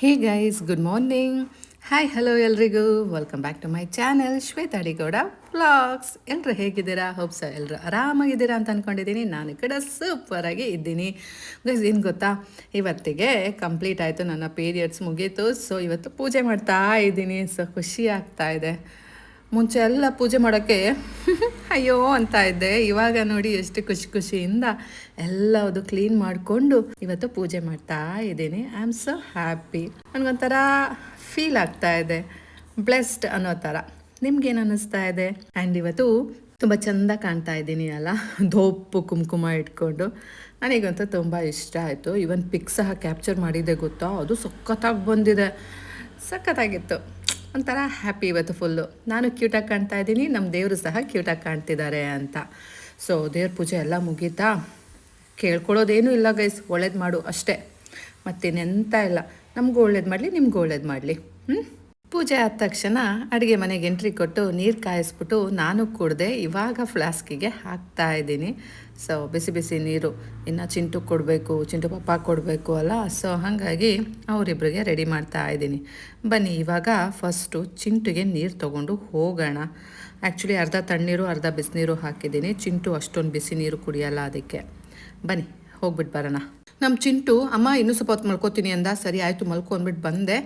ಹೇ guys, good morning. Hi, hello ಎಲ್ರಿಗೂ. Welcome back to my channel Shweta Adigowda vlogs. ಎಲ್ಲರೂ ಹೇಗಿದ್ದೀರಾ? ಹೋಪ್ಸ ಎಲ್ಲರೂ ಆರಾಮಾಗಿದ್ದೀರಾ ಅಂತ ಅಂದ್ಕೊಂಡಿದ್ದೀನಿ. ನಾನು ಈ ಕಡೆ ಸೂಪರಾಗಿ ಇದ್ದೀನಿ. ಗೈಸ್, ಏನು ಗೊತ್ತಾ, ಇವತ್ತಿಗೆ ಕಂಪ್ಲೀಟ್ ಆಯಿತು, ನನ್ನ ಪೀರಿಯಡ್ಸ್ ಮುಗೀತು. ಸೊ ಇವತ್ತು ಪೂಜೆ ಮಾಡ್ತಾ ಇದ್ದೀನಿ. ಸೊ ಖುಷಿ ಆಗ್ತಾ ಇದೆ. ಮುಂಚೆ ಎಲ್ಲ ಪೂಜೆ ಮಾಡೋಕ್ಕೆ ಅಯ್ಯೋ ಅಂತ ಇದ್ದೆ. ಇವಾಗ ನೋಡಿ ಎಷ್ಟು ಖುಷಿ ಖುಷಿಯಿಂದ ಎಲ್ಲದು ಕ್ಲೀನ್ ಮಾಡಿಕೊಂಡು ಇವತ್ತು ಪೂಜೆ ಮಾಡ್ತಾ ಇದ್ದೀನಿ. I am so happy. ನನಗೊಂಥರ ಫೀಲ್ ಆಗ್ತಾ ಇದೆ, ಬ್ಲೆಸ್ಡ್ ಅನ್ನೋ ಥರ. ನಿಮ್ಗೇನು ಅನ್ನಿಸ್ತಾ ಇದೆ? ಆ್ಯಂಡ್ ಇವತ್ತು ತುಂಬ ಚೆಂದ ಕಾಣ್ತಾ ಇದ್ದೀನಿ ಅಲ್ಲ, ದೋಪು ಕುಂಕುಮ ಇಟ್ಕೊಂಡು. ನನಗಂತೂ ತುಂಬ ಇಷ್ಟ ಆಯಿತು. ಇವನ್ ಪಿಕ್ ಸಹ ಕ್ಯಾಪ್ಚರ್ ಮಾಡಿದ್ದೆ ಗೊತ್ತಾ, ಅದು ಸಖತ್ತಾಗಿ ಬಂದಿದೆ. ಸಖತ್ತಾಗಿತ್ತು. ಒಂಥರ ಹ್ಯಾಪಿ ಇವತ್ತು ಫುಲ್ಲು. ನಾನು ಕ್ಯೂಟಾಗಿ ಕಾಣ್ತಾ ಇದ್ದೀನಿ, ನಮ್ಮ ದೇವರು ಸಹ ಕ್ಯೂಟಾಗಿ ಕಾಣ್ತಿದ್ದಾರೆ ಅಂತ. ಸೊ ದೇವ್ರ ಪೂಜೆ ಎಲ್ಲ ಮುಗೀತಾ? ಕೇಳ್ಕೊಳ್ಳೋದೇನೂ ಇಲ್ಲ ಗೈಸ್, ಒಳ್ಳೇದು ಮಾಡು ಅಷ್ಟೇ, ಮತ್ತೇನೆಂತ ಇಲ್ಲ. ನಮಗೂ ಒಳ್ಳೇದು ಮಾಡಲಿ, ನಿಮಗೂ ಒಳ್ಳೇದು ಮಾಡಲಿ. ಪೂಜೆ ಆದ ತಕ್ಷಣ ಅಡುಗೆ ಮನೆಗೆ ಎಂಟ್ರಿ ಕೊಟ್ಟು ನೀರು ಕಾಯಿಸ್ಬಿಟ್ಟು ನಾನು ಕುಡ್ದೆ. ಇವಾಗ ಫ್ಲಾಸ್ಕಿಗೆ ಹಾಕ್ತಾ ಇದ್ದೀನಿ. ಸೊ ಬಿಸಿ ಬಿಸಿ ನೀರು ಇನ್ನು ಚಿಂಟು ಕೊಡಬೇಕು, ಚಿಂಟು ಪಪ್ಪ ಕೊಡಬೇಕು ಅಲ್ಲ. ಸೊ ಹಾಗಾಗಿ ಅವರಿಬ್ಬರಿಗೆ ರೆಡಿ ಮಾಡ್ತಾ ಇದ್ದೀನಿ. ಬನ್ನಿ ಇವಾಗ ಫಸ್ಟು ಚಿಂಟುಗೆ ನೀರು ತೊಗೊಂಡು ಹೋಗೋಣ. ಆ್ಯಕ್ಚುಲಿ ಅರ್ಧ ತಣ್ಣೀರು ಅರ್ಧ ಬಿಸಿನೀರು ಹಾಕಿದ್ದೀನಿ. ಚಿಂಟು ಅಷ್ಟೊಂದು ಬಿಸಿ ನೀರು ಕುಡಿಯಲ್ಲ, ಅದಕ್ಕೆ. ಬನ್ನಿ ಹೋಗ್ಬಿಟ್ಟು ಬರೋಣ. ನಮ್ಮ ಚಿಂಟು ಅಮ್ಮ ಇನ್ನೂ ಸ್ವಲ್ಪ ಹೊತ್ತು ಮಲ್ಕೋತೀನಿ ಅಂದ. ಸರಿ ಆಯಿತು ಮಲ್ಕೊ ಅಂದ್ಬಿಟ್ಟು ಬಂದೆ.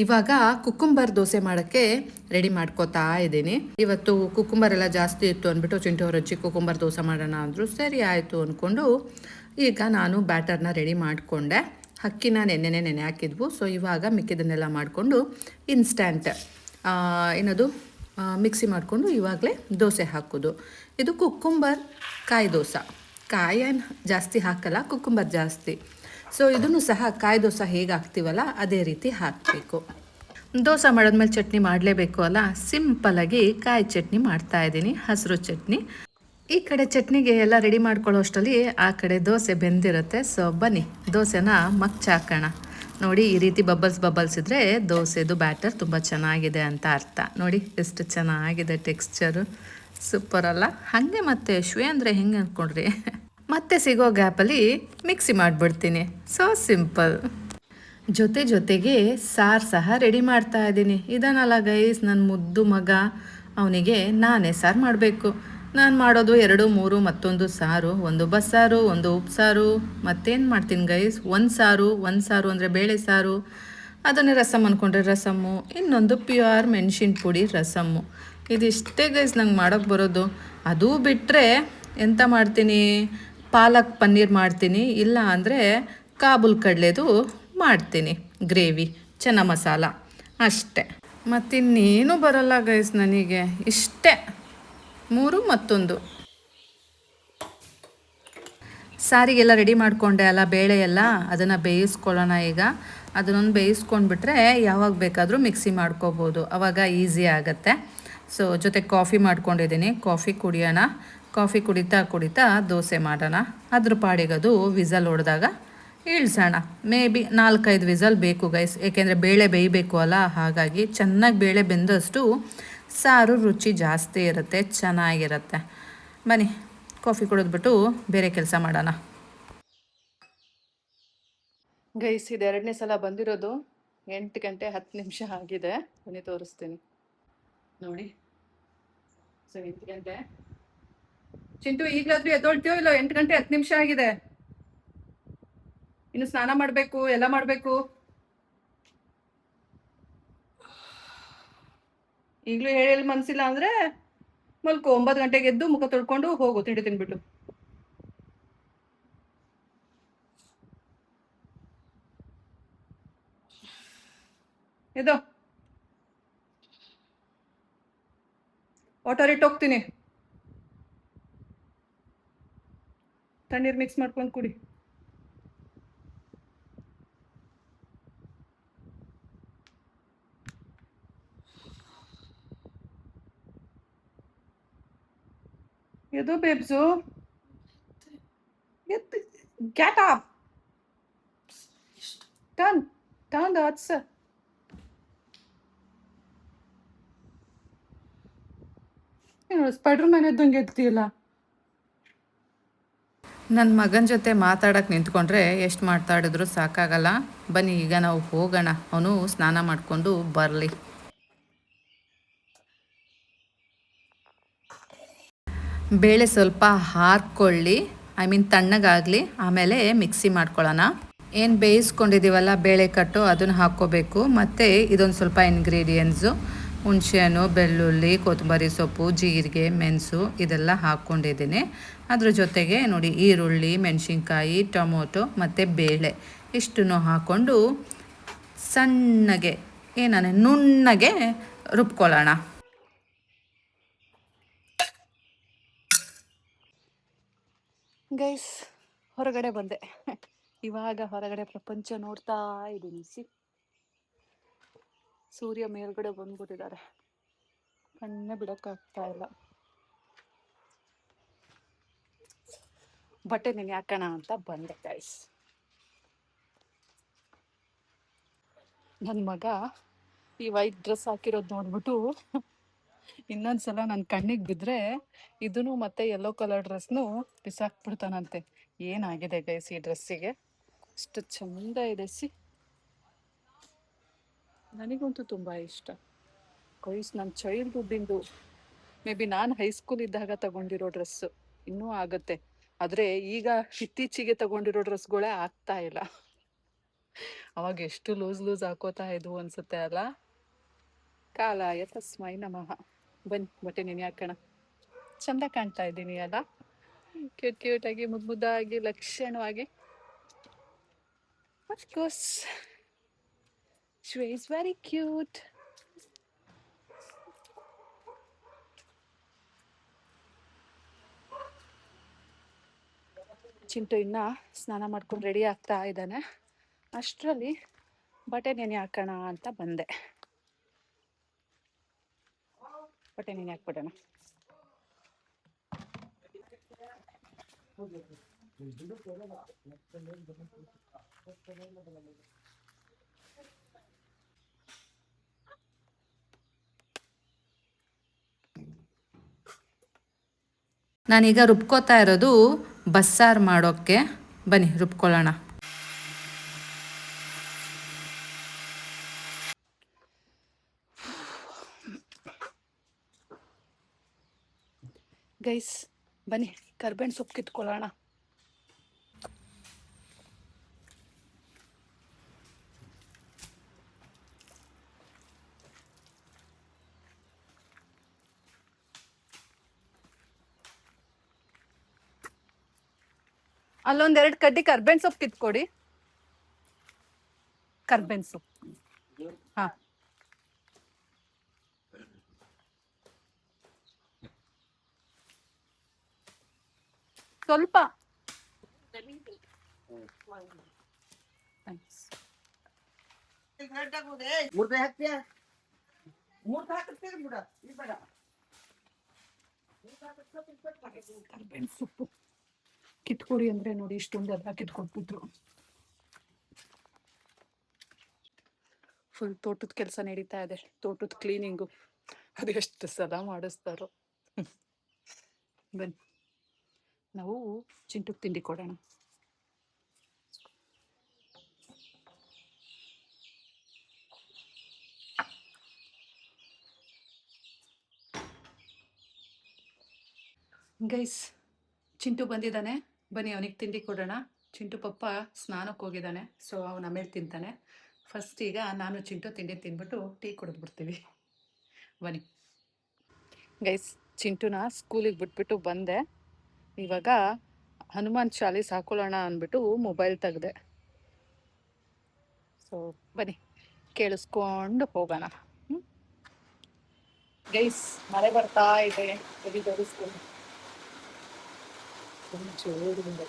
ಇವಾಗ ಕುಕ್ಕುಂಬರ್ ದೋಸೆ ಮಾಡೋಕ್ಕೆ ರೆಡಿ ಮಾಡ್ಕೋತಾ ಇದ್ದೀನಿ. ಇವತ್ತು ಕುಕ್ಕುಂಬರ್ ಎಲ್ಲ ಜಾಸ್ತಿ ಇತ್ತು ಅಂದ್ಬಿಟ್ಟು ಚಿಂಟು ಅವ್ರ ಅಜ್ಜಿ ಕುಕ್ಕುಂಬರ್ ದೋಸೆ ಮಾಡೋಣ ಅಂದರು. ಸರಿ ಆಯಿತು ಅಂದ್ಕೊಂಡು ಈಗ ನಾನು ಬ್ಯಾಟರ್ನ ರೆಡಿ ಮಾಡಿಕೊಂಡೆ. ಅಕ್ಕಿನ ನೆನೆ ಹಾಕಿದ್ವು. ಸೊ ಇವಾಗ ಮಿಕ್ಕಿದನ್ನೆಲ್ಲ ಮಾಡಿಕೊಂಡು ಇನ್ಸ್ಟ್ಯಾಂಟ್ ಏನದು ಮಿಕ್ಸಿ ಮಾಡಿಕೊಂಡು ಇವಾಗಲೇ ದೋಸೆ ಹಾಕೋದು. ಇದು ಕುಕ್ಕುಂಬರ್ ಕಾಯಿ ದೋಸೆ. ಕಾಯನ್ನು ಜಾಸ್ತಿ ಹಾಕಲ್ಲ, ಕುಕ್ಕುಂಬರ್ ಜಾಸ್ತಿ. ಸೊ ಇದನ್ನು ಸಹ ಕಾಯಿ ದೋಸೆ ಹೇಗೆ ಹಾಕ್ತೀವಲ್ಲ ಅದೇ ರೀತಿ ಹಾಕಬೇಕು. ದೋಸೆ ಮಾಡಿದ್ಮೇಲೆ ಚಟ್ನಿ ಮಾಡಲೇಬೇಕು ಅಲ್ಲ. ಸಿಂಪಲಾಗಿ ಕಾಯಿ ಚಟ್ನಿ ಮಾಡ್ತಾಯಿದ್ದೀನಿ, ಹಸಿರು ಚಟ್ನಿ. ಈ ಕಡೆ ಚಟ್ನಿಗೆ ಎಲ್ಲ ರೆಡಿ ಮಾಡ್ಕೊಳ್ಳೋ ಅಷ್ಟರಲ್ಲಿ ಆ ಕಡೆ ದೋಸೆ ಬೆಂದಿರುತ್ತೆ. ಸೊ ಬನ್ನಿ ದೋಸೆನ ಹಾಕೋಣ. ನೋಡಿ, ಈ ರೀತಿ ಬಬಲ್ಸ್ ಇದ್ದರೆ ದೋಸೆದು ಬ್ಯಾಟರ್ ತುಂಬ ಚೆನ್ನಾಗಿದೆ ಅಂತ ಅರ್ಥ. ನೋಡಿ ಎಷ್ಟು ಚೆನ್ನಾಗಿದೆ ಟೆಕ್ಸ್ಚರು, ಸೂಪರ್ ಅಲ್ಲ? ಹಾಗೆ ಮತ್ತೆ ಶ್ವೇ ಅಂದರೆ ಹೆಂಗೆ ಅಂದ್ಕೊಂಡ್ರಿ? ಮತ್ತೆ ಸಿಗೋ ಗ್ಯಾಪಲ್ಲಿ ಮಿಕ್ಸಿ ಮಾಡಿಬಿಡ್ತೀನಿ. So simple. ಜೊತೆಗೆ ಸಾರು ಸಹ ರೆಡಿ ಮಾಡ್ತಾ ಇದ್ದೀನಿ. ಇದನ್ನಲ್ಲ ಗೈಸ್ ನನ್ನ ಮುದ್ದು ಮಗ, ಅವನಿಗೆ ನಾನೇ ಸಾರು ಮಾಡಬೇಕು. ನಾನು ಮಾಡೋದು 2 3 ಮತ್ತೊಂದು ಸಾರು. ಒಂದು ಬಸ್ಸಾರು, ಒಂದು ಉಪ್ಸಾರು, ಮತ್ತೇನು ಮಾಡ್ತೀನಿ ಗೈಸ್, ಒಂದು ಸಾರು ಅಂದರೆ ಬೇಳೆ ಸಾರು. ಅದನ್ನೇ ರಸಮ್ ಅಂದ್ಕೊಂಡ್ರೆ ರಸಮ್ಮು, ಇನ್ನೊಂದು ಪ್ಯೂರ್ ಮೆಣಸಿನ ಪುಡಿ ರಸಮ್ಮು. ಇದಿಷ್ಟೇ ಗೈಸ್ ನಂಗೆ ಮಾಡೋಕ್ಕೆ ಬರೋದು. ಅದು ಬಿಟ್ಟರೆ ಎಂತ ಮಾಡ್ತೀನಿ, ಪಾಲಕ್ ಪನ್ನೀರ್ ಮಾಡ್ತೀನಿ, ಇಲ್ಲ ಅಂದರೆ ಕಾಬೂಲ್ ಕಡಲೆದು ಮಾಡ್ತೀನಿ, ಗ್ರೇವಿ ಚೆನ್ನ ಮಸಾಲ, ಅಷ್ಟೇ. ಮತ್ತಿನ್ನೇನು ಬರಲ್ಲ ಗೈಸ್ ನನಗೆ. ಇಷ್ಟೇ 3 ಮತ್ತೊಂದು. ಸಾರಿಗೆಲ್ಲ ರೆಡಿ ಮಾಡಿಕೊಂಡೆ ಅಲ್ಲ, ಬೇಳೆ ಎಲ್ಲ, ಅದನ್ನು ಬೇಯಿಸ್ಕೊಳ್ಳೋಣ ಈಗ. ಅದನ್ನೊಂದು ಬೇಯಿಸ್ಕೊಂಡ್ಬಿಟ್ರೆ ಯಾವಾಗ ಬೇಕಾದರೂ ಮಿಕ್ಸಿ ಮಾಡ್ಕೋಬೋದು, ಆವಾಗ ಈಸಿ ಆಗುತ್ತೆ. ಸೊ ಜೊತೆ ಕಾಫಿ ಮಾಡ್ಕೊಂಡಿದ್ದೀನಿ, ಕಾಫಿ ಕುಡಿಯೋಣ. ಕಾಫಿ ಕುಡಿತಾ ದೋಸೆ ಮಾಡೋಣ. ಅದ್ರ ಪಾಡಿಗದು ವಿಸಲ್ ಹೊಡೆದಾಗ ಇಳಿಸೋಣ. ಮೇ ಬಿ 4-5 ವಿಸಲ್ ಬೇಕು ಗೈಸ್, ಏಕೆಂದರೆ ಬೇಳೆ ಬೇಯಬೇಕು ಅಲ್ಲ. ಹಾಗಾಗಿ ಚೆನ್ನಾಗಿ ಬೇಳೆ ಬೆಂದಷ್ಟು ಸಾರು ರುಚಿ ಜಾಸ್ತಿ ಇರುತ್ತೆ, ಚೆನ್ನಾಗಿರುತ್ತೆ. ಬನ್ನಿ ಕಾಫಿ ಕುಡಿದ್ಬಿಟ್ಟು ಬೇರೆ ಕೆಲಸ ಮಾಡೋಣ. ಗೈಸ್, ಇದು 2ನೇ ಸಲ ಬಂದಿರೋದು. 8 ಗಂಟೆ 10 ನಿಮಿಷ ಆಗಿದೆ. ಬನ್ನಿ ತೋರಿಸ್ತೀನಿ ನೋಡಿ. ಸೊ 8 ಗಂಟೆ. ಚಿಂಟು ಈಗಲಾದ್ರೂ ಎದ್ದೊಳ್ತೀಯೋ ಇಲ್ಲ? 8 ಗಂಟೆ 10 ನಿಮಿಷ ಆಗಿದೆ. ಇನ್ನು ಸ್ನಾನ ಮಾಡಬೇಕು, ಎಲ್ಲ ಮಾಡಬೇಕು. ಈಗಲೂ ಹೇಳಿ ಮನಸ್ಸಿಲ್ಲ ಅಂದರೆ ಮಲ್ಕೋ. 9 ಗಂಟೆಗೆ ಎದ್ದು ಮುಖ ತೊಳ್ಕೊಂಡು ಹೋಗು ತಿಂಡಿ ತಿನ್ಬಿಟ್ಟು. ಎದೋ ವಾಟರ್ ಇಟ್ಟು ಹೋಗ್ತೀನಿ, ತಣ್ಣೀರು ಮಿಕ್ಸ್ ಮಾಡ್ಕೊಂಡು ಕುಡಿ. ಎದೋ ಬೇಬ್ಸು, get up, turn the other. ಏನು ಸ್ಪೈಡರ್ ಮ್ಯಾನ್ ಇದ್ದಂಗೆ ಎದ್ದಿಲ್ಲ? ನನ್ನ ಮಗನ ಜೊತೆ ಮಾತಾಡೋಕ್ಕೆ ನಿಂತ್ಕೊಂಡ್ರೆ ಎಷ್ಟು ಮಾತಾಡಿದ್ರು ಸಾಕಾಗಲ್ಲ. ಬನ್ನಿ ಈಗ ನಾವು ಹೋಗೋಣ, ಅವನು ಸ್ನಾನ ಮಾಡಿಕೊಂಡು ಬರಲಿ. ಬೇಳೆ ಸ್ವಲ್ಪ ಹಾರ್ಕೊಳ್ಳಿ, ಐ ಮೀನ್ ತಣ್ಣಗಾಗಲಿ, ಆಮೇಲೆ ಮಿಕ್ಸಿ ಮಾಡ್ಕೊಳ್ಳೋಣ. ಏನು ಬೇಯಿಸ್ಕೊಂಡಿದ್ದೀವಲ್ಲ ಬೇಳೆ ಕಟ್ಟು ಅದನ್ನು ಹಾಕ್ಕೋಬೇಕು. ಮತ್ತು ಇದೊಂದು ಸ್ವಲ್ಪ ಇಂಗ್ರೀಡಿಯೆಂಟ್ಸು, ಹುಣಸೆಹಣ್ಣು, ಬೆಳ್ಳುಳ್ಳಿ, ಕೊತ್ತಂಬರಿ ಸೊಪ್ಪು, ಜೀರಿಗೆ, ಮೆಣಸು ಇದೆಲ್ಲ ಹಾಕ್ಕೊಂಡಿದ್ದೀನಿ. ಅದ್ರ ಜೊತೆಗೆ ನೋಡಿ ಈರುಳ್ಳಿ, ಮೆಣಸಿನ್ಕಾಯಿ, ಟೊಮೊಟೊ ಮತ್ತು ಬೇಳೆ ಇಷ್ಟನ್ನು ಹಾಕ್ಕೊಂಡು ಸಣ್ಣಗೆ ನುಣ್ಣಗೆ ರುಬ್ಕೊಳ್ಳೋಣ. ಗೈಸ್, ಹೊರಗಡೆ ಬಂದೆ. ಇವಾಗ ಹೊರಗಡೆ ಪ್ರಪಂಚ ನೋಡ್ತಾ ಇದ್ದೀನಿ. ಸೂರ್ಯ ಮೇಲ್ಗಡೆ ಬಂದ್ಬಿಟ್ಟಿದ್ದಾರೆ, ಕಣ್ಣೇ ಬಿಡೋಕ್ಕಾಗ್ತಾ ಇಲ್ಲ. ಬಟ್ಟೆ ನೀನು ಯಾಕಣ ಅಂತ ಬಂದೆ ಗೈಸ್. ನನ್ನ ಮಗ ಈ ವೈಟ್ ಡ್ರೆಸ್ ಹಾಕಿರೋದು ನೋಡ್ಬಿಟ್ಟು ಇನ್ನೊಂದ್ಸಲ ನನ್ನ ಕಣ್ಣಿಗೆ ಬಿದ್ದರೆ ಇದನ್ನು ಮತ್ತೆ ಯೆಲ್ಲೋ ಕಲರ್ ಡ್ರೆಸ್ನು ಬಿಸಾಕ್ಬಿಡ್ತಾನಂತೆ. ಏನಾಗಿದೆ ಗೈಸ್ ಈ ಡ್ರೆಸ್ಸಿಗೆ, ಅಷ್ಟು ಚಂದ ಇದೆ. ನನಗಂತೂ ತುಂಬ ಇಷ್ಟ ಗೈಸ್. ನನ್ನ ಚೈಲ್ಡ್ಹುಡ್ಡಿಂದು ಮೇ ಬಿ ನಾನು ಹೈಸ್ಕೂಲ್ ಇದ್ದಾಗ ತಗೊಂಡಿರೋ ಡ್ರೆಸ್ಸು ಇನ್ನೂ ಆಗುತ್ತೆ. ಆದರೆ ಈಗ ಇತ್ತೀಚೆಗೆ ತಗೊಂಡಿರೋ ಡ್ರೆಸ್ಗಳೇ ಆಗ್ತಾ ಇಲ್ಲ. ಅವಾಗ ಎಷ್ಟು ಲೂಸ್ ಹಾಕೋತಾ ಇದ್ವು ಅನ್ಸುತ್ತೆ ಅಲ್ಲ. ಕಾಲಾಯ ತಸ್ಮೈ ನಮಃ. ಬನ್ನಿ ಬಟ್ಟೆ ನೀನು ಯಾಕಣ, ಚಂದ ಕಾಣ್ತಾ ಇದ್ದೀನಿ ಅಲ್ಲ, ಕ್ಯೂಟಾಗಿ ಮುದ್ದಾಗಿ ಲಕ್ಷಣವಾಗಿ. Of course Shwe is very cute. Chintu ಇನ್ನ ಸ್ನಾನ ಮಾಡ್ಕೊಂಡು ರೆಡಿ ಆಗ್ತಾ ಇದ್ದಾನೆ. ಅಷ್ಟರಲ್ಲಿ ಬಟ್ಟೆ ನೆನೆ ಹಾಕೋಣ ಅಂತ ಬಂದೆ. ಬಟ್ಟೆ ನೆನೆ ಹಾಕ್ಬಿಡೋಣ. ನಾನೀಗ ರುಬ್ಕೋತಾ ಇರೋದು ಬಸ್ಸಾರು ಮಾಡೋಕ್ಕೆ. ಬನ್ನಿ ರುಬ್ಕೊಳ್ಳೋಣ. ಗೈಸ್ ಬನ್ನಿ ಕರ್ಬೇವಿನ ಸೊಪ್ಪು ಕಿತ್ಕೊಳ್ಳೋಣ. ಅಲ್ಲೊಂದೆರಡು ಕಡ್ಡಿ ಕರ್ಬೇವಿನ ಸೊಪ್ಪು ಕಿತ್ಕೊಡಿ. ಕರ್ಬೇವಿನ ಸೊಪ್ಪು ಹಾ, ಸ್ವಲ್ಪ ಕರ್ಬೇವಿನ ಸೊಪ್ಪು ಕಿತ್ಕೊಡಿ ಅಂದ್ರೆ ನೋಡಿ ಇಷ್ಟೊಂದು ಎಲ್ಲ ಕಿತ್ಕೊಟ್ಬಿಟ್ರು. ಫುಲ್ ತೋಟದ ಕೆಲಸ ನಡೀತಾ ಇದೆ, ತೋಟದ ಕ್ಲೀನಿಂಗು. ಅದು ಎಷ್ಟು ಸಲ ಮಾಡಿಸ್ತಾರೋ. ಬನ್ನಿ ನಾವು ಚಿಂಟುಗೆ ತಿಂಡಿ ಕೊಡೋಣ. ಗೈಸ್ ಚಿಂಟು ಬಂದಿದ್ದಾನೆ, ಬನ್ನಿ ಅವನಿಗೆ ತಿಂಡಿ ಕೊಡೋಣ. ಚಿಂಟು ಪಪ್ಪ ಸ್ನಾನಕ್ಕೆ ಹೋಗಿದ್ದಾನೆ, ಸೊ ಅವನ ಆಮೇಲೆ ತಿಂತಾನೆ. ಫಸ್ಟ್ ಈಗ ನಾನು ಚಿಂಟು ತಿಂಡಿ ತಿಂದ್ಬಿಟ್ಟು ಟೀ ಕುಡಿದ್ಬಿಡ್ತೀವಿ. ಬನ್ನಿ ಗೈಸ್, ಚಿಂಟುನ ಸ್ಕೂಲಿಗೆ ಬಿಟ್ಬಿಟ್ಟು ಬಂದೆ. ಇವಾಗ ಹನುಮಾನ್ ಚಾಲೀಸ್ ಹಾಕೊಳ್ಳೋಣ ಅಂದ್ಬಿಟ್ಟು ಮೊಬೈಲ್ ತೆಗ್ದೆ. ಸೊ ಬನ್ನಿ ಕೇಳಿಸ್ಕೊಂಡು ಹೋಗೋಣ. ಗೈಸ್ ಮಳೆ ಬರ್ತಾ ಇದೆ, ಜೋಡಿಸ್ಕೊಂಡು ಜೋರಿಂದ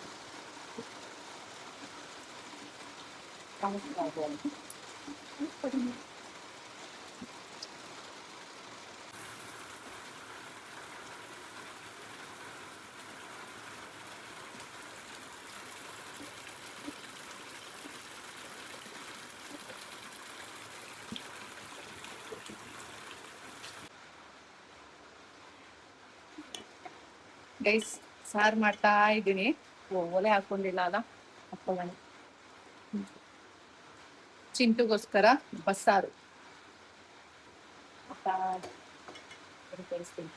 ಗೈಸ್ ಸಾರು ಮಾಡ್ತಾ ಇದ್ದೀನಿ. ಒಲೆ ಹಾಕೊಂಡಿಲ್ಲ ಅಲ್ಲ, ಹಾಕೊಳ್ಳೋಣ. ಚಿಂಟುಗೋಸ್ಕರ ಬಸ್ಸಾರು ತರಿಸ್ತೀನಿ.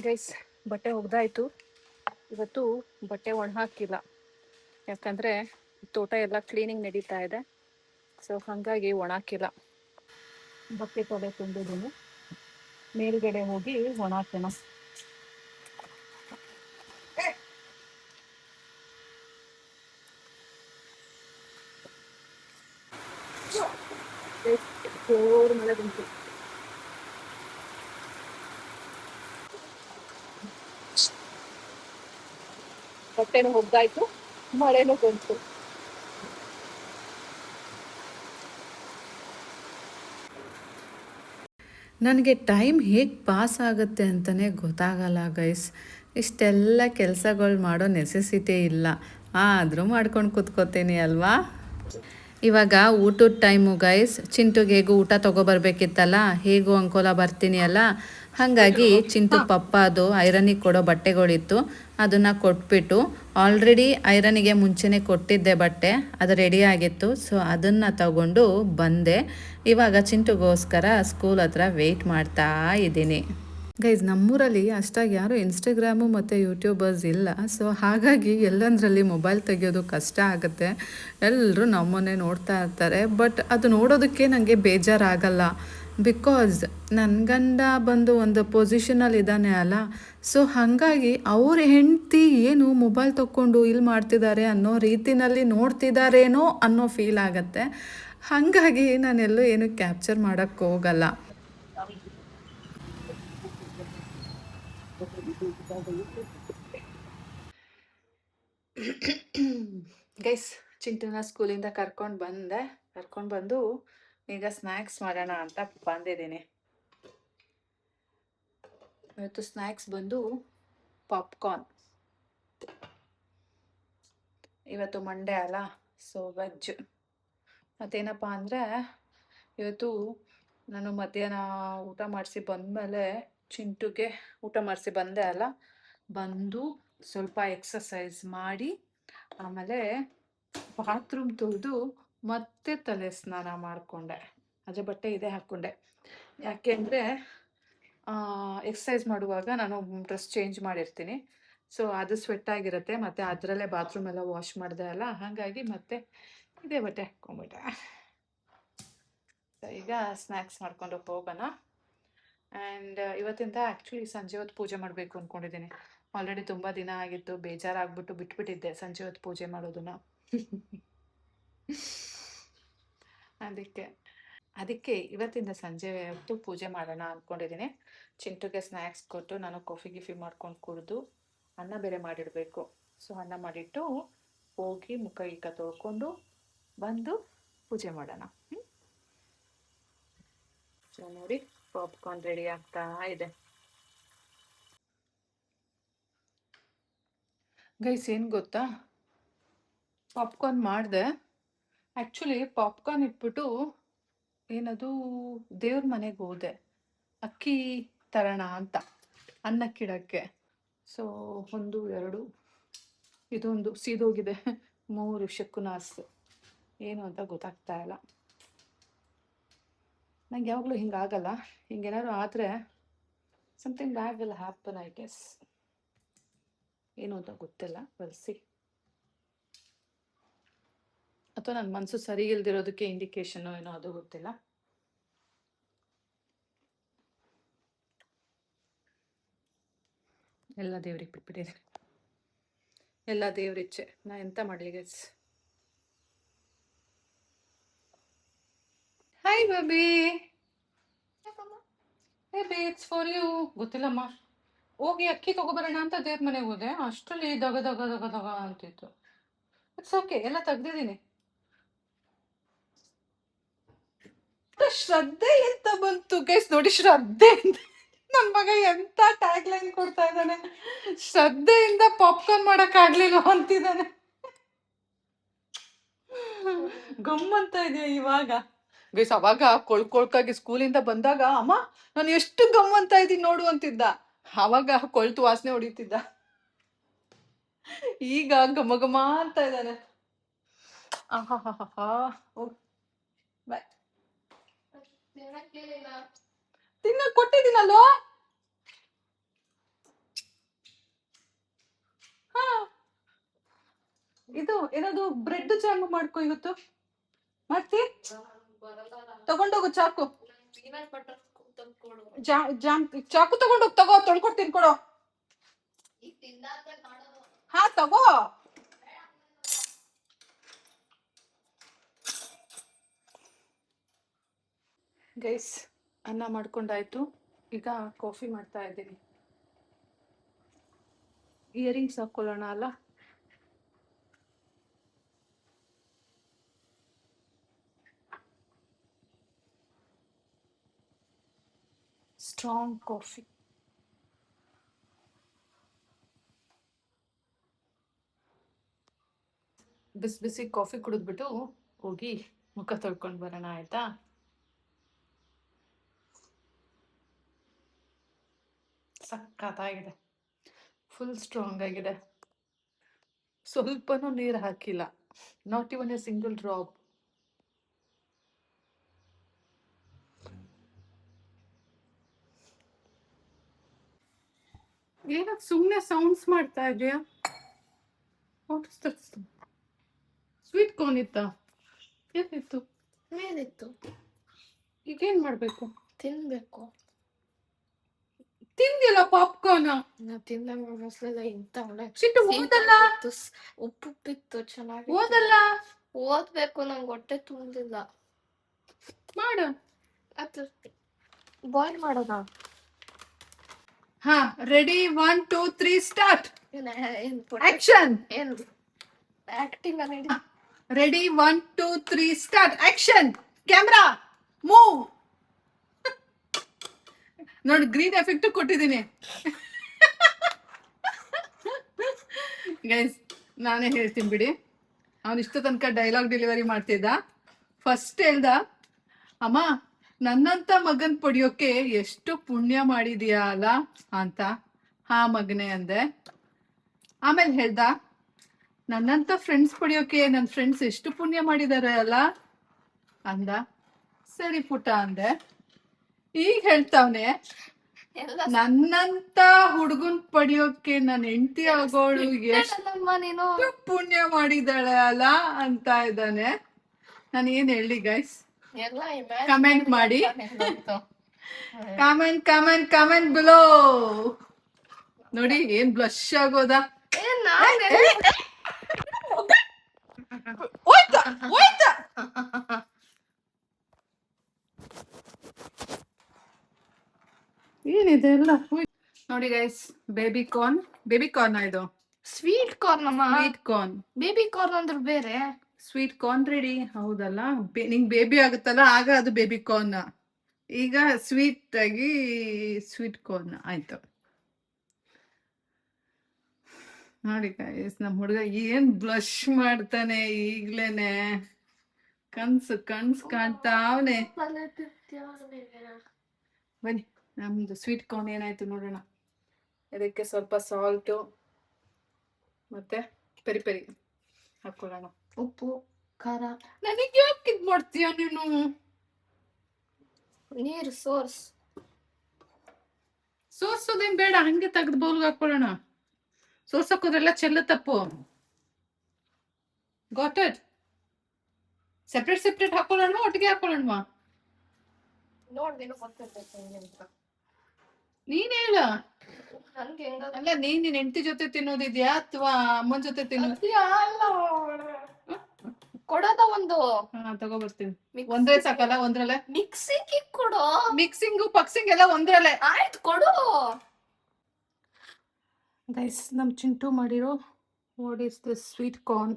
ಗೈಸ್, ಬಟ್ಟೆ ಒಗ್ದಾಯ್ತು. ಇವತ್ತು ಬಟ್ಟೆ ಒಣ ಹಾಕಿಲ್ಲ, ಯಾಕಂದರೆ ತೋಟ ಎಲ್ಲ ಕ್ಲೀನಿಂಗ್ ನಡೀತಾ ಇದೆ. ಸೊ ಹಾಗಾಗಿ ಒಣ ಹಾಕಿಲ್ಲ. ಬಟ್ಟೆ ತೊಡೆ ತುಂಬಿದ್ದೀನಿ, ಮೇಲ್ಗಡೆ ಹೋಗಿ ಒಣ ಹಾಕೋಣ. ಜೋರು ಮಳೆ ಬಂತು. ಬಟ್ಟೆನೂ ಒಗ್ದಾಯ್ತು, ಮಳೆನೂ ಬಂತು. ನನಗೆ ಟೈಮ್ ಹೇಗೆ ಪಾಸ್ ಆಗುತ್ತೆ ಅಂತಲೇ ಗೊತ್ತಾಗಲ್ಲ ಗೈಸ್. ಇಷ್ಟೆಲ್ಲ ಕೆಲಸಗಳು ಮಾಡೋ ನೆಸೆಸಿಟಿ ಇಲ್ಲ, ಆದರೂ ಮಾಡ್ಕೊಂಡು ಕೂತ್ಕೋತೀನಿ ಅಲ್ವಾ. ಇವಾಗ ಊಟದ ಟೈಮು ಗೈಸ್. ಚಿಂಟುಗೆ ಹೇಗೂ ಊಟ ತೊಗೊಬರ್ಬೇಕಿತ್ತಲ್ಲ, ಹೇಗೂ ಅಂಕೋಲ ಬರ್ತೀನಿ ಅಲ್ಲ, ಹಾಗಾಗಿ ಚಿಂಟು ಪಪ್ಪ ಅದು ಐರನಿಗೆ ಕೊಡೋ ಬಟ್ಟೆಗಳಿತ್ತು, ಅದನ್ನು ಕೊಟ್ಬಿಟ್ಟು, ಆಲ್ರೆಡಿ ಐರನಿಗೆ ಮುಂಚೆನೇ ಕೊಟ್ಟಿದ್ದೆ ಬಟ್ಟೆ, ಅದು ರೆಡಿ ಆಗಿತ್ತು. ಸೊ ಅದನ್ನು ತಗೊಂಡು ಬಂದೆ. ಇವಾಗ ಚಿಂಟುಗೋಸ್ಕರ ಸ್ಕೂಲ್ ಹತ್ರ ವೆಯ್ಟ್ ಮಾಡ್ತಾ ಇದ್ದೀನಿ. ಗೈಸ್, ನಮ್ಮೂರಲ್ಲಿ ಅಷ್ಟಾಗಿ ಯಾರು ಇನ್ಸ್ಟಾಗ್ರಾಮು ಮತ್ತು ಯೂಟ್ಯೂಬರ್ಸ್ ಇಲ್ಲ. ಸೊ ಹಾಗಾಗಿ ಎಲ್ಲಂದರಲ್ಲಿ ಮೊಬೈಲ್ ತೆಗೆಯೋದು ಕಷ್ಟ ಆಗುತ್ತೆ. ಎಲ್ಲರೂ ನಮ್ಮನ್ನೇ ನೋಡ್ತಾ ಇರ್ತಾರೆ. ಬಟ್ ಅದು ನೋಡೋದಕ್ಕೆ ನನಗೆ ಬೇಜಾರಾಗಲ್ಲ. ಬಿಕಾಸ್ ನನ್ನ ಗಂಡ ಬಂದು ಒಂದು ಪೊಸಿಷನಲ್ಲಿ ಇದ್ದಾನೆ ಅಲ್ಲ. ಸೊ ಹಾಗಾಗಿ ಅವ್ರ ಹೆಂಡತಿ ಏನು ಮೊಬೈಲ್ ತೊಗೊಂಡು ಇಲ್ಲಿ ಮಾಡ್ತಿದ್ದಾರೆ ಅನ್ನೋ ರೀತಿನಲ್ಲಿ ನೋಡ್ತಿದ್ದಾರೇನೋ ಅನ್ನೋ ಫೀಲ್ ಆಗುತ್ತೆ. ಹಾಗಾಗಿ ನಾನೆಲ್ಲೂ ಏನು ಕ್ಯಾಪ್ಚರ್ ಮಾಡೋಕ್ಕೆ ಹೋಗಲ್ಲ. ಗೈಸ್, ಚಿಂಟುನ ಸ್ಕೂಲಿಂದ ಕರ್ಕೊಂಡು ಬಂದು ಈಗ ಸ್ನ್ಯಾಕ್ಸ್ ಮಾಡೋಣ ಅಂತ ಬಂದಿದ್ದೀನಿ. ಇವತ್ತು ಸ್ನ್ಯಾಕ್ಸ್ ಬಂದು ಪಾಪ್ಕಾರ್ನ್. ಇವತ್ತು ಮಂಡೇ ಅಲ್ಲ, ಸೊ ವೆಜ್. ಮತ್ತೇನಪ್ಪ ಅಂದರೆ, ಇವತ್ತು ನಾನು ಮಧ್ಯಾಹ್ನ ಊಟ ಮಾಡಿಸಿ ಬಂದಮೇಲೆ ಚಿಂಟುಗೆ ಊಟ ಮಾಡಿಸಿ ಬಂದೆ ಅಲ್ಲ, ಬಂದು ಸ್ವಲ್ಪ ಎಕ್ಸಸೈಸ್ ಮಾಡಿ ಆಮೇಲೆ ಬಾತ್ರೂಮ್ ತೊಳೆದು ಮತ್ತೆ ತಲೆ ಸ್ನಾನ ಮಾಡಿಕೊಂಡೆ. ಅದೇ ಬಟ್ಟೆ ಇದೆ ಹಾಕ್ಕೊಂಡೆ. ಯಾಕೆ ಅಂದರೆ ಎಕ್ಸಸೈಸ್ ಮಾಡುವಾಗ ನಾನು ಡ್ರೆಸ್ ಚೇಂಜ್ ಮಾಡಿರ್ತೀನಿ. ಸೊ ಅದು ಸ್ವೆಟ್ ಆಗಿರುತ್ತೆ, ಮತ್ತು ಅದರಲ್ಲೇ ಬಾತ್ರೂಮ್ ಎಲ್ಲ ವಾಶ್ ಮಾಡಿದೆ ಅಲ್ಲ, ಹಾಗಾಗಿ ಮತ್ತೆ ಇದೇ ಬಟ್ಟೆ ಹಾಕ್ಕೊಂಬಿಟ್ಟೆ. ಸೊ ಈಗ ಸ್ನ್ಯಾಕ್ಸ್ ಮಾಡ್ಕೊಂಡು ಹೋಗೋಣ. ಆ್ಯಂಡ್ ಇವತ್ತಿಂದ ಆ್ಯಕ್ಚುಲಿ ಸಂಜೆ ಹೊತ್ತು ಪೂಜೆ ಮಾಡಬೇಕು ಅಂದ್ಕೊಂಡಿದ್ದೀನಿ. ಆಲ್ರೆಡಿ ತುಂಬ ದಿನ ಆಗಿತ್ತು, ಬೇಜಾರಾಗ್ಬಿಟ್ಟು ಬಿಟ್ಬಿಟ್ಟಿದ್ದೆ ಸಂಜೆ ಹೊತ್ತು ಪೂಜೆ ಮಾಡೋದನ್ನು. ಅದಕ್ಕೆ ಇವತ್ತಿಂದ ಸಂಜೆ ಹೊತ್ತು ಪೂಜೆ ಮಾಡೋಣ ಅಂದ್ಕೊಂಡಿದ್ದೀನಿ. ಚಿಂಟುಗೆ ಸ್ನ್ಯಾಕ್ಸ್ ಕೊಟ್ಟು ನಾನು ಕಾಫಿ ಮಾಡ್ಕೊಂಡು ಕುಡಿದು ಅನ್ನ ಬೇರೆ ಮಾಡಿಡಬೇಕು. ಸೊ ಅನ್ನ ಮಾಡಿಟ್ಟು ಹೋಗಿ ಮುಖ ಗೀಕ ತೊಳ್ಕೊಂಡು ಬಂದು ಪೂಜೆ ಮಾಡೋಣ. ಸೊ ನೋಡಿ, ಪಾಪ್ಕಾರ್ನ್ ರೆಡಿ ಆಗ್ತಾ ಇದೆ. ಗೈಸ್, ಏನು ಗೊತ್ತಾ, ಪಾಪ್ಕಾರ್ನ್ ಮಾಡಿದೆ. ಆ್ಯಕ್ಚುಲಿ ಪಾಪ್ಕಾರ್ನ್ ಇಟ್ಬಿಟ್ಟು ಏನದು ದೇವ್ರ ಮನೆಗೆ ಹೋದೆ ಅಕ್ಕಿ ತರೋಣ ಅಂತ, ಅನ್ನಕ್ಕಿಡೋಕ್ಕೆ. ಸೊ 1 2 ಇದೊಂದು ಸೀದೋಗಿದೆ, 3 ಶಕ್ಕುನಾಸ್. ಏನು ಅಂತ ಗೊತ್ತಾಗ್ತಾ ಇಲ್ಲ. ನಂಗೆ ಯಾವಾಗಲೂ ಹಿಂಗಾಗಲ್ಲ. ಹಿಂಗೇನಾದ್ರು ಆದರೆ something bad will happen, I guess. ಏನು ಅಂತ ಗೊತ್ತಿಲ್ಲ, ಬಲ್ಸಿ. ಅಥವಾ ನನ್ನ ಮನಸ್ಸು ಸರಿ ಇಲ್ದಿರೋದಕ್ಕೆ ಇಂಡಿಕೇಶನ್ ಏನೋ, ಅದು ಗೊತ್ತಿಲ್ಲ. ಎಲ್ಲ ದೇವ್ರಿಗೆ ಬಿಟ್ಬಿಟ್ಟಿದ್ದೀನಿ, ಎಲ್ಲ ದೇವ್ರಿಚ್ಛೆ. ನಾ ಎಂತ ಮಾಡಲಿ guys. Hi baby, baby it's for you. ಗೊತ್ತಿಲ್ಲಮ್ಮ, ಹೋಗಿ ಅಕ್ಕಿ ತಗೊಬರೋಣ ಅಂತ ದೇವ್ರ ಮನೆಗೆ ಹೋದೆ, ಅಷ್ಟರಲ್ಲಿ ದಗ ದಗ ದಗ ದಗ ಅಂತಿತ್ತು. ಇಟ್ಸ್ ಓಕೆ, ಎಲ್ಲ ತೆಗ್ದಿದ್ದೀನಿ. ಶ್ರದ್ಧೆ ಅಂತ ಬಂತು ಗೈಸ್, ನೋಡಿ ಶ್ರದ್ಧೆ ಅಂತ. ನನ್ನ ಮಗ ಎಂತ ಟ್ಯಾಗ್ ಲೈನ್ ಕೊಡ್ತಾ ಇದ್ದಾನೆ, ಶ್ರದ್ಧೆಯಿಂದ ಪಾಪ್ಕಾರ್ನ್ ಮಾಡೋಕ್ಕಾಗ್ಲಿಲ್ಲ ಅಂತಿದ್ದಾನೆ. ಗಮ್ಮಂತ ಇದೆಯಾ ಇವಾಗ? ಗೈಸ್ ಅವಾಗ ಕೊಳ್ಕೊಳ್ಕಾಗಿ ಸ್ಕೂಲಿಂದ ಬಂದಾಗ ಅಮ್ಮ ನಾನು ಎಷ್ಟು ಗಮ್ ಅಂತ ಇದ್ದೀನಿ ನೋಡು ಅಂತಿದ್ದ. ಅವಾಗ ಕೊಳ್ತು ವಾಸನೆ ಹೊಡಿತಿದ್ದ. ಈಗ ಘಮ ಘಮ ಅಂತ ಇದ್ದಾನೆ. ಆಹಾಹಾಹಾ. ಬಾಯ್. ತಿನ್ನ ಕೊಟ್ಟಿದ್ದೀನಲ್ವ. ಹಾ ಇದು ಏನಾದ್ರು ಬ್ರೆಡ್ ಜಾಮ್ ಮಾಡ್ಕೊ ಇವತ್ತು. ಮಾಡ್ತಿ ತಗೊಂಡೋಗು ಚಾಕು. ಜಾಮ್ ಚಾಕು ತಗೊಂಡೋಗ್ ತಗೋ, ತೊಳ್ಕೊಡ್ತೀನಿ ಕೊಡೋ. ಹಾ ತಗೋ. ಗೈಸ್ ಅನ್ನ ಮಾಡ್ಕೊಂಡಾಯ್ತು, ಈಗ ಕಾಫಿ ಮಾಡ್ತಾ ಇದ್ದೀನಿ. ಇಯರಿಂಗ್ಸ್ ಹಾಕೊಳ್ಳೋಣ ಅಲ್ಲ. Strong coffee. ಬಿಸಿ ಬಿಸಿ ಕಾಫಿ ಕುಡಿದ್ಬಿಟ್ಟು ಹೋಗಿ ಮುಖ ತೊಳ್ಕೊಂಡು ಬರೋಣ ಆಯ್ತಾ. ಸಖತ್ತಾಗಿದೆ, ಫುಲ್ ಸ್ಟ್ರಾಂಗ್ ಆಗಿದೆ. ಸ್ವಲ್ಪನೂ ನೀರು ಹಾಕಿಲ್ಲ, not even A single drop. ಏನಕ್ಕೆ ಸುಮ್ಮನೆ ಸೌಂಡ್ಸ್ ಮಾಡ್ತಾ ಇದೆಯಾ? ಸ್ವೀಟ್ ಕಾರ್ನ್ ಇತ್ತಾ? ಏನಿತ್ತು? ಮೇಲಿತ್ತು. ಈಗೇನ್ ಮಾಡ್ಬೇಕು? ತಿನ್ಬೇಕು. ತಿಂದಿಲ್ಲ ಪಾಪ್ಕಾರ್ನ್. ನಾ ತಿಂದಂಗ ಅನಿಸ್ಲಿಲ್ಲ. ಇಂತ ಒಳ್ಳೆ ಸಿಟ್ಟು ಓದಲ್ಲ, ಉಪ್ಪುಪ್ಪಿತ್ತು, ಚೆನ್ನಾಗಿ ಓದಲ್ಲ. ಓದ್ಬೇಕು, ನಂಗೆ ಹೊಟ್ಟೆ ತುಂಬಿಲ್ಲ. ಮಾಡು. ಅದು ಬಾಯ್ಲ್ ಮಾಡೋದ? ಹಾ ರೆಡಿ, 1 2 3 ಸ್ಟಾರ್ಟ್. ಏನ್ ಆಕ್ಷನ್. ಏನ್ ಆಕ್ಟಿಂಗ್ ಅನ್ನಿ. Ready 1 2 3 start. Action. Camera move. ನೋಡಿ ಗ್ರೀನ್ ಎಫೆಕ್ಟ್ ಕೊಟ್ಟಿದ್ದೀನಿ. ಗೈಸ್ ನಾನೇ ಹೇಳ್ತೀನಿ ಬಿಡಿ. ಅವನು ಇಷ್ಟ ತನಕ ಡೈಲಾಗ್ ಡೆಲಿವರಿ ಮಾಡ್ತಿದ್ದ. ಫಸ್ಟ್ ಹೇಳ್ದ, ಅಮ್ಮ ನನ್ನಂತ ಮಗನ್ ಪಡಿಯೋಕೆ ಎಷ್ಟು ಪುಣ್ಯ ಮಾಡಿದೀಯ ಅಲ್ಲ ಅಂತ. ಹಾ ಮಗನೆ ಅಂದೆ. ಆಮೇಲೆ ಹೇಳ್ದ, ನನ್ನಂತ ಫ್ರೆಂಡ್ಸ್ ಪಡಿಯೋಕೆ ನನ್ನ ಫ್ರೆಂಡ್ಸ್ ಎಷ್ಟು ಪುಣ್ಯ ಮಾಡಿದಾರೆ ಅಲ್ಲ ಅಂದ. ಸರಿ ಪುಟ್ಟ ಅಂದೆ. ಈಗ ಹೇಳ್ತಾವ್ನೆ, ನನ್ನಂತ ಹುಡುಗನ್ ಪಡಿಯೋಕೆ ನನ್ನ ಹೆಂಡತಿ ಆಗೋಳು ಎಷ್ಟು ಪುಣ್ಯ ಮಾಡಿದಾಳೆ ಅಲ್ಲ ಅಂತ ಇದ್ದಾನೆ. ನಾನು ಏನ್ ಹೇಳಿ ಗೈಸ್? ಕಮೆಂಟ್ ಮಾಡಿ. Comment comment comment below. ನೋಡಿ ಏನ್ ಬ್ಲಶ್ ಆಗೋದ. ಏನಿದೆ ಎಲ್ಲ ನೋಡಿ ಗೈಸ್. ಬೇಬಿ ಕಾರ್ನ್ ಇದು ಸ್ವೀಟ್ ಕಾರ್ನ್ ಅಮ್ಮ. Sweet corn. ಬೇಬಿ ಕಾರ್ನ್ ಅಂದ್ರೆ ಬೇರೆ. Sweet corn ready. ಹೌದಲ್ಲ, ನಿಂಗ್ ಬೇಬಿ ಆಗುತ್ತಲ್ಲ ಆಗ ಅದು ಬೇಬಿ ಕಾರ್ನ್. ಈಗ ಸ್ವೀಟ್ ಆಗಿ ಸ್ವೀಟ್ ಕಾರ್ನ್ ಆಯ್ತು. ನೋಡಿ ಗೈಸ್, ನಮ್ಮ ಹುಡುಗ ಏನ್ ಬ್ಲಶ್ ಮಾಡ್ತಾನೆ ಈಗ್ಲೇನೆ. ಕನ್ಸು ಕಾಣ್ತಾವನೆ. ಬನ್ನಿ ನಮ್ದು ಸ್ವೀಟ್ ಕಾರ್ನ್ ಏನಾಯ್ತು ನೋಡೋಣ. ಇದಕ್ಕೆ ಸ್ವಲ್ಪ ಸಾಲ್ಟು ಮತ್ತೆ ಪೆರಿ ಪೆರಿ ಹಾಕೊಳ್ಳೋಣ. ಉಪ್ಪು, ಖಾರ. ನನಗೆ ಯಾಕೆ ಇದು ಮಾಡ್ತೀಯ ನೀನು? ನೀರು ಸೋಸೋದೇನ್ ಬೇಡ, ಹಂಗೆ ತೆಗೆದು ಬೌಲ್ಗೆ ಹಾಕೊಳ್ಳೋಣ. ಸೋಸಕ್ಕೋದ್ರೆಲ್ಲ ಚೆಲ್ಲ ತಪ್ಪು. Got it? ಸೆಪ್ರೇಟ್ ಹಾಕೊಳ್ಳೋಣ, ಒಟ್ಟಿಗೆ ಹಾಕೊಳ್ಳೋಣ? ನೀನ್ ಹೇಳ. ಅಲ್ಲ, ನೀನ್ ಹೆಂಡತಿ ಜೊತೆ ತಿನ್ನೋದಿದ್ಯಾ ಅಥವಾ ಅಮ್ಮನ ಜೊತೆ ತಿನ್ನೋದ್ಯಾ? ಕೊಡೋದ ಒಂದು. ತಗೋ ಬರ್ತೀನಿ. ಒಂದೇ ಸಾಕಲ್ಲ? ಒಂದ್ರಲ್ಲೇ ಮಿಕ್ಸಿಂಗ್ ಕೊಡು. ಮಿಕ್ಸಿಂಗು ಪಕ್ಸಿಂಗ್ ಎಲ್ಲ ಒಂದ್ರಲ್ಲೇ ಆಯ್ತು ಕೊಡು. ಗೈಸ್ ನಮ್ ಚಿಂಟು ಮಾಡಿರೋ what is this sweet corn.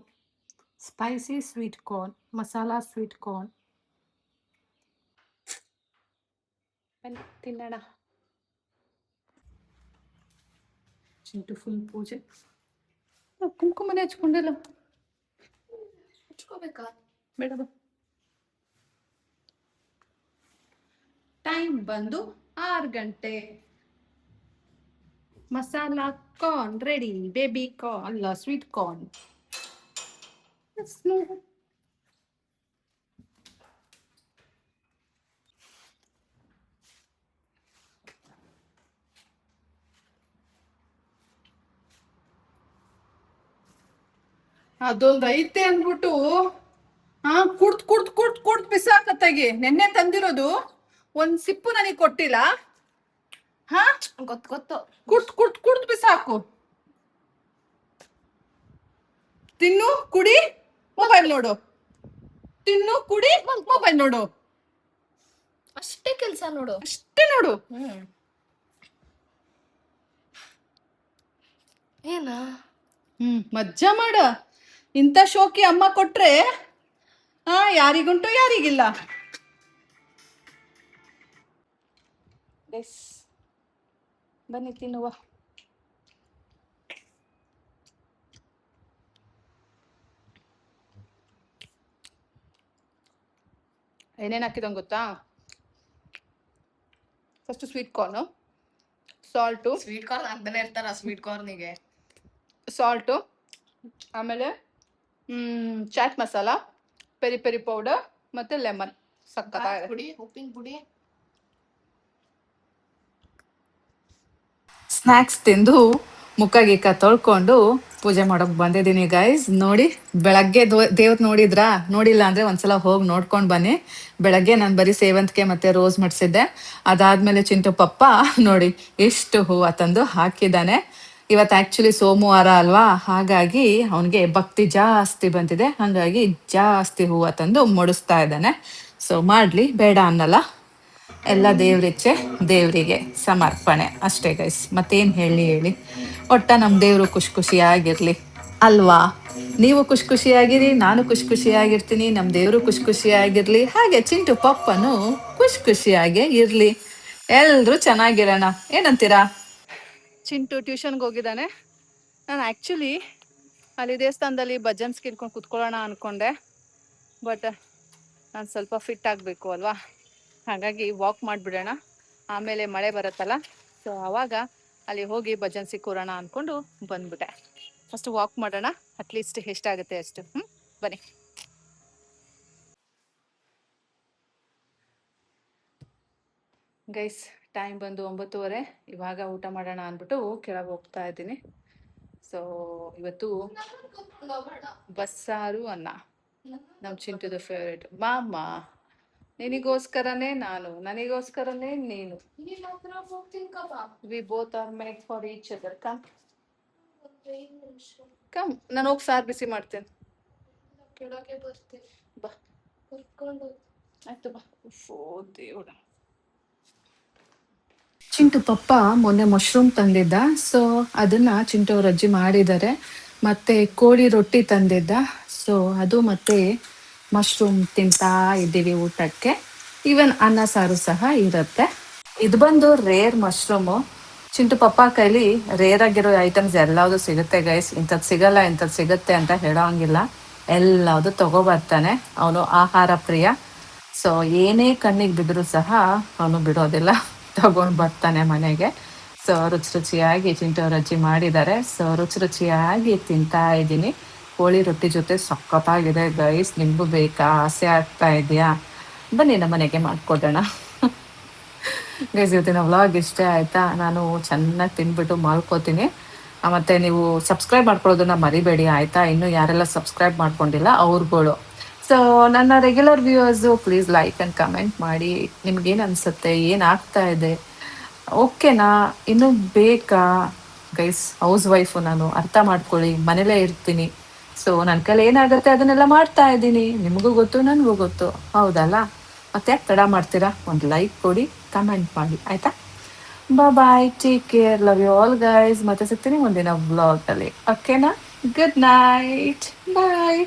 Spicy sweet corn, masala sweet corn. ತಿನ್ನೋಣ. ಚಿಂಟು ಫುಲ್ ಪೂಜೆ. ಕುಂಕುಮನೆ ಹಚ್ಕೊಂಡಿಲ್ಲ. ಹಚ್ಕೋಬೇಕಾ? ಬೇಡ. ಟೈಮ್ ಬಂದು 6 ಗಂಟೆ. Masala corn ready. Baby corn ಅಲ್ಲ, ಸ್ವೀಟ್ ಕಾರ್ನ್. ಅದೊಂದು ಐತೆ ಅಂದ್ಬಿಟ್ಟು ಕುಡ್ದ್ ಬಿಸಾಕತ್ತಾಗಿ. ನೆನ್ನೆ ತಂದಿರೋದು ಒಂದ್ ಸಿಪ್ಪು ನನಗೆ ಕೊಟ್ಟಿಲ್ಲ. ಗೊತ್ತು. ಕುಡ್ದ್ ಬಿಸಾಕು. ತಿನ್ನು, ಕುಡಿ, ಮೊಬೈಲ್ ನೋಡು. ತಿನ್ನು, ಕುಡಿ, ಮೊಬೈಲ್ ನೋಡು. ಅಷ್ಟೇ ಕೆಲ್ಸ ನೋಡು. ಅಷ್ಟೇ ನೋಡು. ಏನ ಮಜ್ಜಾ ಮಾಡ. ಇಂಥ ಶೋಕಿ ಅಮ್ಮ ಕೊಟ್ರೆ ಯಾರಿಗುಂಟು ಯಾರಿಗಿಲ್ಲ. ಬನ್ನಿ ತಿನ್ನುವ. ಏನೇನು ಹಾಕಿದಂಗೆ ಗೊತ್ತಾ? First sweet corn, salt. Sweet corn ಹಾಕ್ತಾನೆ ಇರ್ತಾರ ಸ್ವೀಟ್ ಕಾರ್ನಿಗೆ. ಸಾಲ್ಟು, ಆಮೇಲೆ chaat masala, peri peri powder ಮತ್ತೆ ಲೆಮನ್. ಸಕ್ಕತ್ತಾಗಿದೆ. ಪುಡಿ, ಉಪ್ಪಿನ ಪುಡಿ. ಸ್ನ್ಯಾಕ್ಸ್ ತಿಂದು ಮುಖ ಗೀಕ ತೊಳ್ಕೊಂಡು ಪೂಜೆ ಮಾಡೋಕೆ ಬಂದಿದ್ದೀನಿ ಗೈಸ್. ನೋಡಿ, ಬೆಳಗ್ಗೆ ದೇವ್ರು ನೋಡಿದ್ರಾ? ನೋಡಿಲ್ಲ ಅಂದರೆ ಒಂದ್ಸಲ ಹೋಗಿ ನೋಡ್ಕೊಂಡು ಬನ್ನಿ. ಬೆಳಗ್ಗೆ ನಾನು ಬರೀ ಸೇವಂತಿಗೆ ಮತ್ತು ರೋಸ್ ಮಾಡಿಸಿದ್ದೆ. ಅದಾದಮೇಲೆ ಚಿಂಟು ಪಪ್ಪ ನೋಡಿ ಎಷ್ಟು ಹೂವು ತಂದು ಹಾಕಿದ್ದಾನೆ. ಇವತ್ತು ಆ್ಯಕ್ಚುಲಿ ಸೋಮವಾರ ಅಲ್ವಾ, ಹಾಗಾಗಿ ಅವನಿಗೆ ಭಕ್ತಿ ಜಾಸ್ತಿ ಬಂದಿದೆ. ಹಾಗಾಗಿ ಜಾಸ್ತಿ ಹೂವು ತಂದು ಮುಡಿಸ್ತಾ ಇದ್ದಾನೆ. ಸೊ ಮಾಡಲಿ, ಬೇಡ ಅನ್ನಲ್ಲ. ಎಲ್ಲ ದೇವ್ರಿಚ್ಛೆ, ದೇವರಿಗೆ ಸಮರ್ಪಣೆ ಅಷ್ಟೇ ಗೈಸ್. ಮತ್ತೇನು ಹೇಳಿ. ಒಟ್ಟ ನಮ್ಮ ದೇವರು ಖುಷಿಯಾಗಿರ್ಲಿ ಅಲ್ವಾ? ನೀವು ಖುಷಿಯಾಗಿರಿ, ನಾನು ಖುಷಿಯಾಗಿರ್ತೀನಿ, ನಮ್ಮ ದೇವರು ಖುಷಿಯಾಗಿರ್ಲಿ, ಹಾಗೆ ಚಿಂಟು ಪಪ್ಪನು ಖುಷಿಯಾಗೇ ಇರಲಿ. ಎಲ್ಲರೂ ಚೆನ್ನಾಗಿರೋಣ. ಏನಂತೀರಾ? ಚಿಂಟು ಟ್ಯೂಷನ್ಗೆ ಹೋಗಿದ್ದಾನೆ. ನಾನು ಆ್ಯಕ್ಚುಲಿ ಅಲ್ಲಿ ದೇವಸ್ಥಾನದಲ್ಲಿ ಭಜನ್ಸ್ ಕೇಳ್ಕೊಂಡು ಕುತ್ಕೊಳ್ಳೋಣ ಅಂದ್ಕೊಂಡೆ. ಬಟ್ ನಾನು ಸ್ವಲ್ಪ ಫಿಟ್ ಆಗಬೇಕು ಅಲ್ವಾ, ಹಾಗಾಗಿ ವಾಕ್ ಮಾಡಿಬಿಡೋಣ. ಆಮೇಲೆ ಮಳೆ ಬರುತ್ತಲ್ಲ, ಸೊ ಆವಾಗ ಅಲ್ಲಿ ಹೋಗಿ ಭಜನ್ಸಿ ಕೂರೋಣ ಅಂದ್ಕೊಂಡು ಬಂದ್ಬಿಟ್ಟೆ. ಫಸ್ಟ್ ವಾಕ್ ಮಾಡೋಣ, ಅಟ್ಲೀಸ್ಟ್ ಎಷ್ಟಾಗುತ್ತೆ ಅಷ್ಟು. ಬನ್ನಿ. ಗೈಸ್, ಟೈಮ್ ಬಂದು 9:30. ಇವಾಗ ಊಟ ಮಾಡೋಣ ಅಂದ್ಬಿಟ್ಟು ಕೆಳಗೆ ಹೋಗ್ತಾ ಇದ್ದೀನಿ. ಸೊ ಇವತ್ತು ಬಸ್ಸಾರು ಅನ್ನ, ನಮ್ಮ ಚಿಂಟುದು ಫೇವ್ರೇಟ್. ಮಾಮ ನಿನಗೋಸ್ಕರನೇ ನಾನು, ನನಗೋಸ್ಕರನೇ ನೀನು. We both are made for each other. Come ನಾನು ಹೋಗಿ ಸಾರು ಬಿಸಿ ಮಾಡ್ತೇನೆ. ಕೆಳಗೆ ಬರ್ತೀನಿ, ಬಾ. ಕರ್ಕೊಂಡು ಆಯ್ತು ಬಾ. ಓ ದೇವ್ರ. ಚಿಂಟು ಪಪ್ಪ ಮೊನ್ನೆ ಮಶ್ರೂಮ್ ತಂದಿದ್ದ. ಸೊ ಅದನ್ನ ಚಿಂಟು ಅವ್ರ ಅಜ್ಜಿ ಮಾಡಿದ್ದಾರೆ. ಮತ್ತೆ ಕೋಳಿ ರೊಟ್ಟಿ ತಂದಿದ್ದ. ಸೊ ಅದು ಮತ್ತೆ ಮಶ್ರೂಮ್ ತಿಂತಾ ಇದ್ದೀವಿ ಊಟಕ್ಕೆ. ಈವನ್ ಅನ್ನ ಸಾರು ಸಹ ಇರುತ್ತೆ. ಇದು ಬಂದು ರೇರ್ ಮಶ್ರೂಮು. ಚಿಂಟು ಪಪ್ಪ ಕೈಲಿ ರೇರ್ ಆಗಿರೋ ಐಟಮ್ಸ್ ಎಲ್ಲವುದು ಸಿಗುತ್ತೆ ಗೈಸ್. ಇಂಥದ್ದು ಸಿಗಲ್ಲ, ಇಂಥದ್ದು ಸಿಗುತ್ತೆ ಅಂತ ಹೇಳೋ ಹಂಗಿಲ್ಲ. ಎಲ್ಲವುದು ತಗೋಬರ್ತಾನೆ. ಅವನು ಆಹಾರ ಪ್ರಿಯ. ಸೊ ಏನೇ ಕಣ್ಣಿಗೆ ಬಿದ್ದರೂ ಸಹ ಅವನು ಬಿಡೋದಿಲ್ಲ, ತಗೊಂಡು ಬರ್ತಾನೆ ಮನೆಗೆ. ಸೊ ರುಚಿಯಾಗಿ ಚಿಂಟು ಅವ್ರ ಅಜ್ಜಿ ಮಾಡಿದ್ದಾರೆ. ಸೊ ರುಚಿಯಾಗಿ ತಿಂತಾ ಇದ್ದೀನಿ. ಕೋಳಿ ರೊಟ್ಟಿ ಜೊತೆ ಸಖತ್ತಾಗಿದೆ ಗೈಸ್. ನಿಮಗೂ ಬೇಕಾ? ಆಸೆ ಆಗ್ತಾ ಇದೆಯಾ? ಬನ್ನಿ ನಮ್ಮ ಮನೆಗೆ ಮಾಡ್ಕೊಡೋಣ. ಗೈಸ್, ಇವತ್ತಿನ ವ್ಲಾಗ್ ಇಷ್ಟ ಆಯಿತಾ? ನಾನು ಚೆನ್ನಾಗಿ ತಿಂದ್ಬಿಟ್ಟು ಮಾಡ್ಕೋತೀನಿ. ಮತ್ತು ನೀವು ಸಬ್ಸ್ಕ್ರೈಬ್ ಮಾಡ್ಕೊಳ್ಳೋದನ್ನ ಮರಿಬೇಡಿ ಆಯಿತಾ? ಇನ್ನೂ ಯಾರೆಲ್ಲ ಸಬ್ಸ್ಕ್ರೈಬ್ ಮಾಡ್ಕೊಂಡಿಲ್ಲ ಅವ್ರುಗಳು. ಸೊ ನನ್ನ regular viewers please like and comment ಮಾಡಿ. ನಿಮ್ಗೇನು ಅನಿಸುತ್ತೆ? ಏನಾಗ್ತಾ ಇದೆ? ಓಕೆನಾ? ಇನ್ನೂ ಬೇಕಾ? ಗೈಸ್, ಹೌಸ್ ವೈಫು ನಾನು, ಅರ್ಥ ಮಾಡ್ಕೊಳ್ಳಿ. ಮನೇಲೇ ಇರ್ತೀನಿ. ಸೊ ನನ್ನ ಕೈಲಿ ಏನಾಗುತ್ತೆ ಅದನ್ನೆಲ್ಲ ಮಾಡ್ತಾ ಇದ್ದೀನಿ. ನಿಮಗೂ ಗೊತ್ತು, ನನಗೂ ಗೊತ್ತು, ಹೌದಲ್ಲ? ಮತ್ತೆ ತಡ ಮಾಡ್ತೀರಾ? ಒಂದು ಲೈಕ್ ಕೊಡಿ, ಕಮೆಂಟ್ ಮಾಡಿ ಆಯಿತಾ? Bye, take care, love you all guys. ಮತ್ತೆ ಸಿಗ್ತೀನಿ ಮುಂದಿನ ವ್ಲಾಗಲ್ಲಿ. ಓಕೆನಾ? ಗುಡ್ ನೈಟ್, ಬಾಯ್.